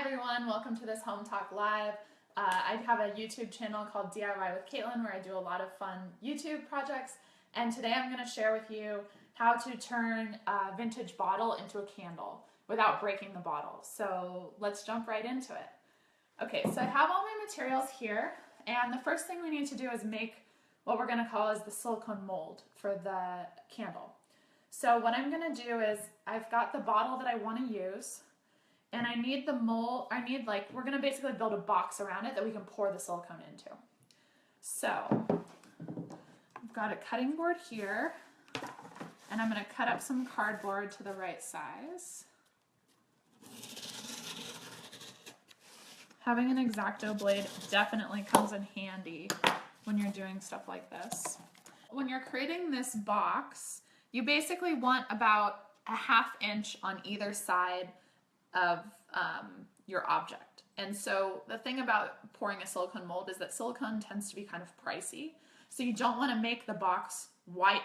everyone, welcome to this Hometalk Live. I have a YouTube channel called DIY with Caitlin where I do a lot of fun YouTube projects, and today I'm going to share with you how to turn a vintage bottle into a candle without breaking the bottle. So let's jump right into it. Okay, so I have all my materials here, and the first thing we need to do is make what we're going to call is the silicone mold for the candle. So what I'm going to do is I've got the bottle that I want to use, and I need the mold, we're going to basically build a box around it that we can pour the silicone into. So I've got a cutting board here, and I'm going to cut up some cardboard to the right size. Having an X-Acto blade definitely comes in handy when you're doing stuff like this. When you're creating this box, you basically want about a ½ inch on either side of your object. And so the thing about pouring a silicone mold is that silicone tends to be kind of pricey. So you don't want to make the box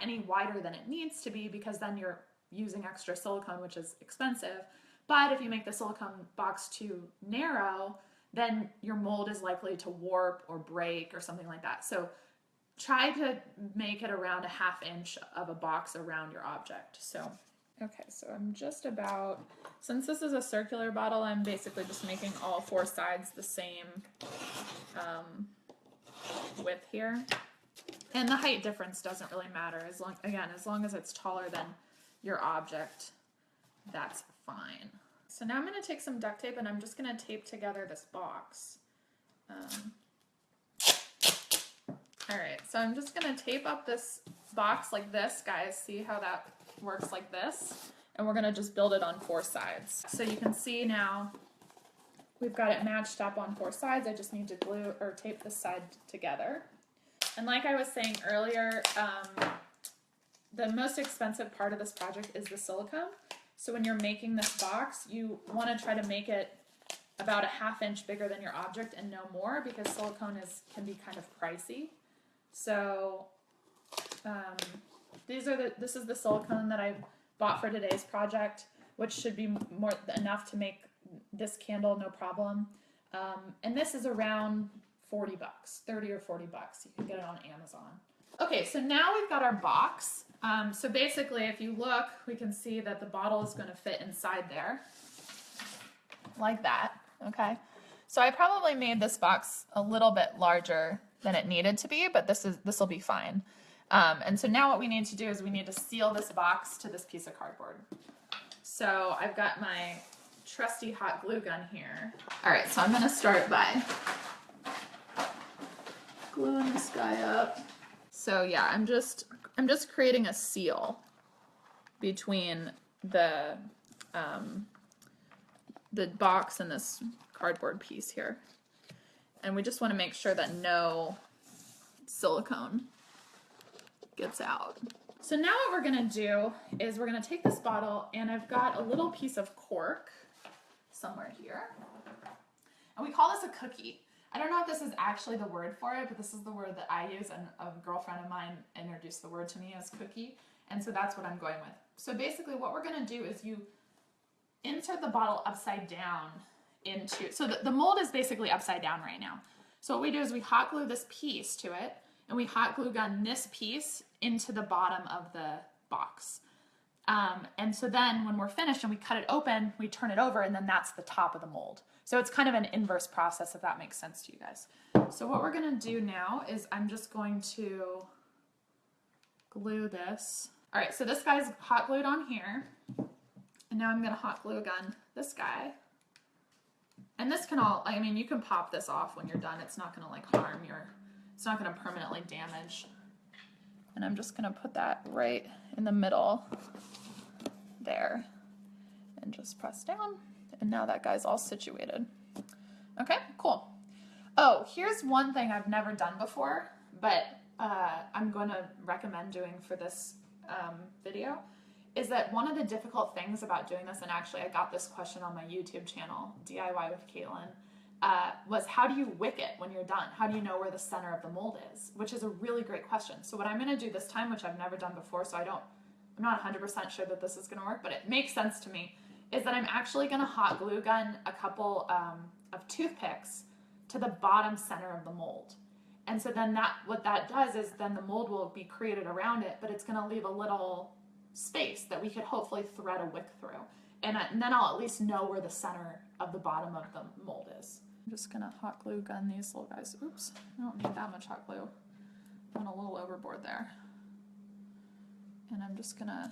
any wider than it needs to be, because then you're using extra silicone, which is expensive. But if you make the silicone box too narrow, then your mold is likely to warp or break or something like that. So try to make it around a ½ inch of a box around your object. Okay, so I'm just about, since this is a circular bottle, I'm basically just making all four sides the same width here. And the height difference doesn't really matter, as long as it's taller than your object, that's fine. So now I'm going to take some duct tape and I'm just going to tape together this box. Alright, so I'm just going to tape up this box like this, guys. See how that works like this? And we're going to just build it on four sides. So you can see now we've got it matched up on four sides. I just need to glue or tape this side together. And like I was saying earlier, the most expensive part of this project is the silicone. So when you're making this box, you want to try to make it about a ½ inch bigger than your object and no more, because silicone can be kind of pricey. So this is the silicone that I bought for today's project, which should be more enough to make this candle no problem. And this is around 40 bucks, 30 or 40 bucks. You can get it on Amazon. Okay, so now we've got our box. So basically, if you look, we can see that the bottle is going to fit inside there, like that, okay? So I probably made this box a little bit larger than it needed to be, but this will be fine. And so now what we need to do is we need to seal this box to this piece of cardboard. So I've got my trusty hot glue gun here. All right, so I'm going to start by gluing this guy up. So yeah, I'm just creating a seal between the box and this cardboard piece here. And we just want to make sure that no silicone gets out. So now what we're going to do is we're going to take this bottle, and I've got a little piece of cork somewhere here. And we call this a cookie. I don't know if this is actually the word for it, but this is the word that I use, and a girlfriend of mine introduced the word to me as cookie, and so that's what I'm going with. So basically what we're going to do is you insert the bottle upside down into, so the mold is basically upside down right now. So what we do is we hot glue this piece to it, and we hot glue gun this piece into the bottom of the box. And so then when we're finished and we cut it open, we turn it over, and then that's the top of the mold. So it's kind of an inverse process, if that makes sense to you guys. So what we're going to do now is I'm just going to glue this. All right, so this guy's hot glued on here. And now I'm going to hot glue gun this guy. And this can all, I mean, you can pop this off when you're done. It's not going to like harm it's not going to permanently damage. And I'm just going to put that right in the middle there and just press down. And now that guy's all situated. Okay, cool. Oh, here's one thing I've never done before, but I'm going to recommend doing for this video, is that one of the difficult things about doing this, and actually I got this question on my YouTube channel, DIY with Caitlin, was how do you wick it when you're done? How do you know where the center of the mold is? Which is a really great question. So what I'm going to do this time, which I've never done before, so I'm not 100% sure that this is going to work, but it makes sense to me, is that I'm actually going to hot glue gun a couple of toothpicks to the bottom center of the mold. And so then what that does is then the mold will be created around it, but it's going to leave a little space that we could hopefully thread a wick through. And then I'll at least know where the center of the bottom of the mold is. I'm just going to hot glue gun these little guys. Oops, I don't need that much hot glue. I went a little overboard there. And I'm just going to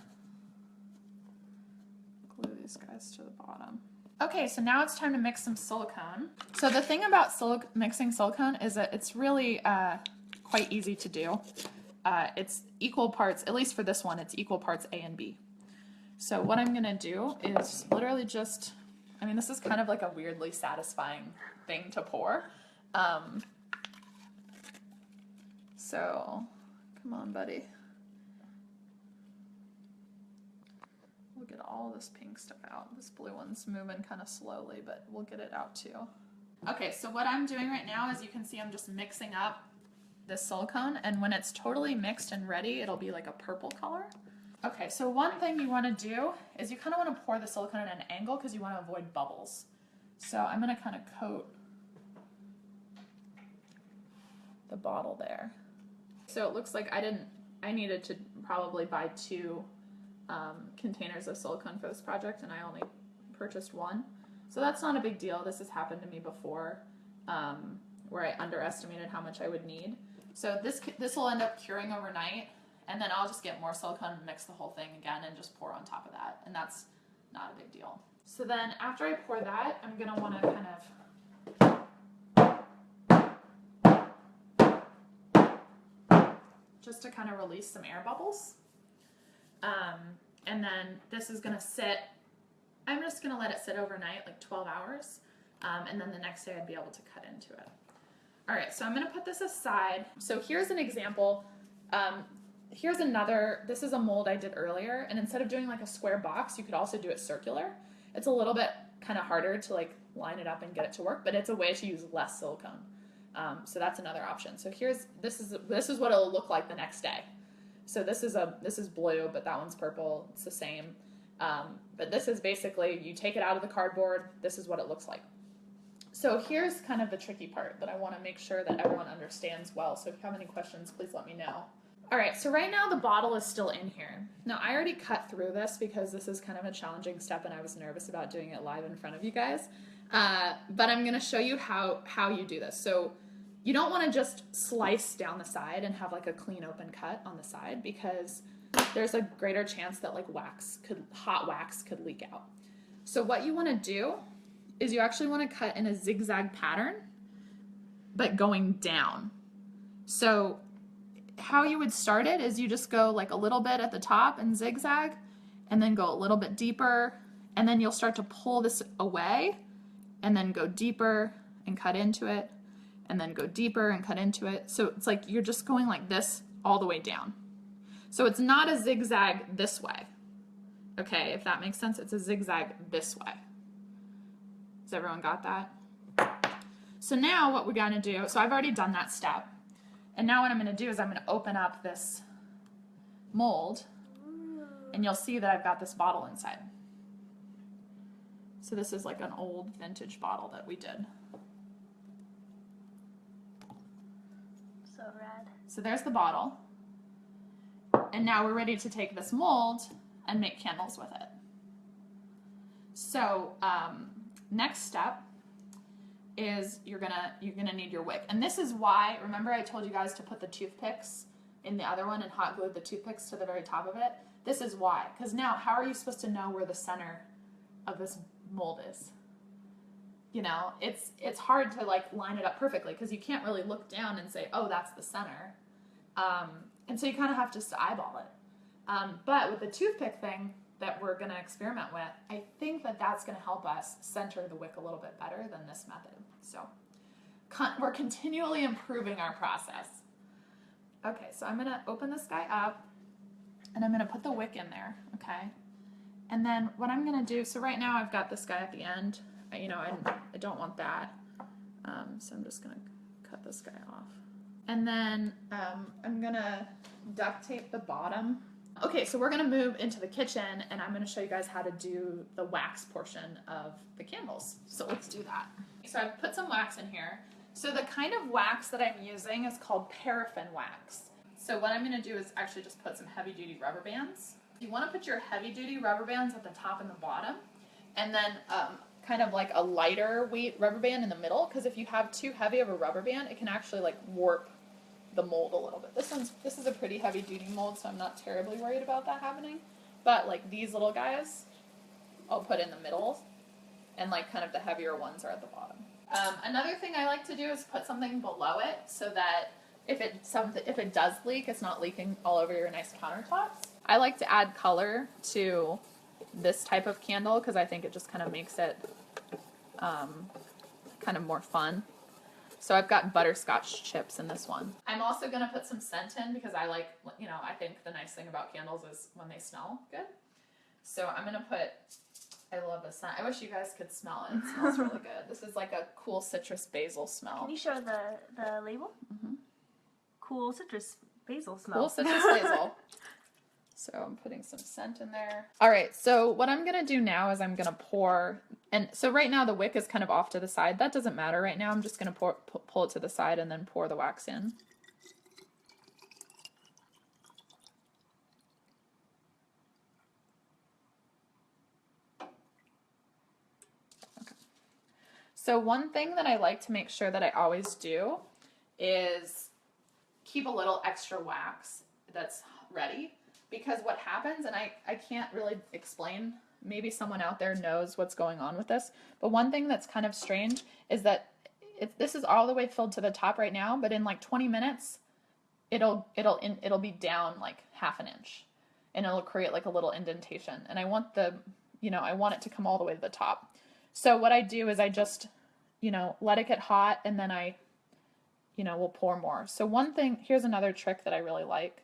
glue these guys to the bottom. Okay, so now it's time to mix some silicone. So the thing about mixing silicone is that it's really quite easy to do. It's equal parts, at least for this one, it's equal parts A and B. So what I'm gonna do is literally just, I mean, this is kind of like a weirdly satisfying thing to pour. So, come on, buddy. We'll get all this pink stuff out. This blue one's moving kind of slowly, but we'll get it out too. Okay, so what I'm doing right now is you can see I'm just mixing up this silicone, and when it's totally mixed and ready, it'll be like a purple color. Okay, so one thing you want to do is you kind of want to pour the silicone at an angle because you want to avoid bubbles. So I'm going to kind of coat the bottle there. So it looks like I needed to probably buy 2 containers of silicone for this project, and I only purchased 1. So that's not a big deal. This has happened to me before, where I underestimated how much I would need. So this will end up curing overnight, and then I'll just get more silicone and mix the whole thing again and just pour on top of that, and that's not a big deal. So then after I pour that, I'm gonna want to kind of just to kind of release some air bubbles. And then this is going to sit, I'm just going to let it sit overnight, like 12 hours. And then the next day I'd be able to cut into it. All right, so I'm going to put this aside. So here's an example. Here's another, this is a mold I did earlier. And instead of doing like a square box, you could also do it circular. It's a little bit kind of harder to like line it up and get it to work, but it's a way to use less silicone. So that's another option. So this is what it'll look like the next day. So this is blue, but that one's purple. It's the same. But this is basically, you take it out of the cardboard. This is what it looks like. So here's kind of the tricky part that I want to make sure that everyone understands well. So if you have any questions, please let me know. All right, so right now the bottle is still in here. Now I already cut through this because this is kind of a challenging step and I was nervous about doing it live in front of you guys. But I'm going to show you how you do this. So you don't want to just slice down the side and have like a clean open cut on the side because there's a greater chance that like hot wax could leak out. So what you want to do is you actually want to cut in a zigzag pattern, but going down. So how you would start it is you just go like a little bit at the top and zigzag, and then go a little bit deeper, and then you'll start to pull this away, and then go deeper and cut into it, and then go deeper and cut into it. So it's like you're just going like this all the way down. So it's not a zigzag this way. Okay, if that makes sense, it's a zigzag this way. Has everyone got that? So now what we're gonna do, so I've already done that step. And now what I'm gonna do is I'm gonna open up this mold and you'll see that I've got this bottle inside. So this is like an old vintage bottle that we did. So rad. So there's the bottle. And now we're ready to take this mold and make candles with it. So next step is you're gonna need your wick. And this is why, remember I told you guys to put the toothpicks in the other one and hot glue the toothpicks to the very top of it? This is why, because now how are you supposed to know where the center of this mold is? You know, it's hard to like line it up perfectly because you can't really look down and say, oh, that's the center. And so you kind of have to just eyeball it. But with the toothpick thing that we're going to experiment with, I think that that's going to help us center the wick a little bit better than this method. So we're continually improving our process. Okay, so I'm going to open this guy up and I'm going to put the wick in there, okay? And then what I'm going to do, so right now I've got this guy at the end. You know, I don't want that. So I'm just going to cut this guy off. And then I'm going to duct tape the bottom Okay, so we're gonna move into the kitchen and I'm gonna show you guys how to do the wax portion of the candles. So let's do that. So I've put some wax in here. So the kind of wax that I'm using is called paraffin wax. So what I'm gonna do is actually just put some heavy duty rubber bands. You wanna put your heavy duty rubber bands at the top and the bottom, and then kind of like a lighter weight rubber band in the middle, because if you have too heavy of a rubber band, it can actually like warp the mold a little bit. This is a pretty heavy duty mold, so I'm not terribly worried about that happening. But like these little guys, I'll put in the middle, and like kind of the heavier ones are at the bottom. Another thing I like to do is put something below it so that if it does leak, it's not leaking all over your nice countertops. I like to add color to this type of candle because I think it just kind of makes it kind of more fun. So I've got butterscotch chips in this one. I'm also going to put some scent in because I like, you know, I think the nice thing about candles is when they smell good. So I'm going to put, I love this scent. I wish you guys could smell it. It smells really good. This is like a cool citrus basil smell. Can you show the label? Mm-hmm. Cool citrus basil smell. Cool citrus basil. So I'm putting some scent in there. All right, so what I'm going to do now is I'm going to pour, and so right now the wick is kind of off to the side. That doesn't matter right now. I'm just going to pull it to the side and then pour the wax in. Okay. So one thing that I like to make sure that I always do is keep a little extra wax that's ready. Because what happens, and I can't really explain, maybe someone out there knows what's going on with this, but one thing that's kind of strange is that this is all the way filled to the top right now, but in like 20 minutes, it'll be down like half an inch, and it'll create like a little indentation. And I want I want it to come all the way to the top. So what I do is I just, let it get hot, and then I, will pour more. So one thing, here's another trick that I really like.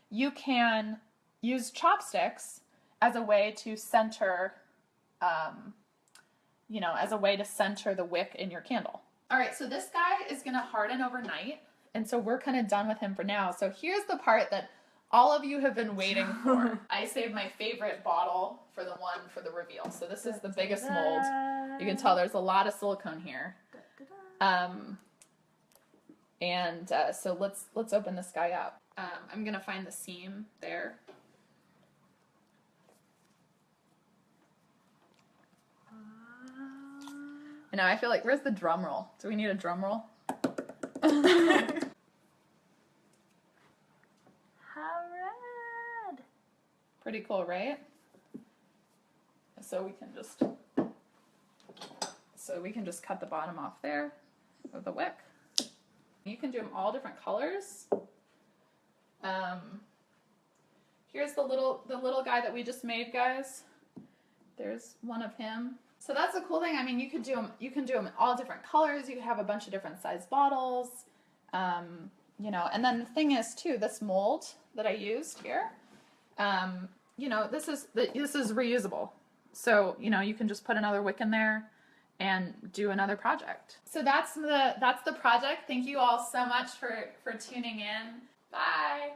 You can use chopsticks as a way to center, as a way to center the wick in your candle. All right, so this guy is going to harden overnight, and so we're kind of done with him for now. So here's the part that all of you have been waiting for. I saved my favorite bottle for the reveal. So this is the biggest mold. You can tell there's a lot of silicone here. So let's open this guy up. I'm gonna find the seam there. And now I feel like, where's the drum roll? Do we need a drum roll? How rad! Pretty cool, right? So we can just cut the bottom off there of the wick. You can do them all different colors. Here's the little guy that we just made, guys. There's one of him. So that's the cool thing. I mean, you can do them in all different colors. You can have a bunch of different size bottles. And then the thing is too, this mold that I used here, this is reusable. So, you can just put another wick in there and do another project. So that's the project. Thank you all so much for tuning in. Bye.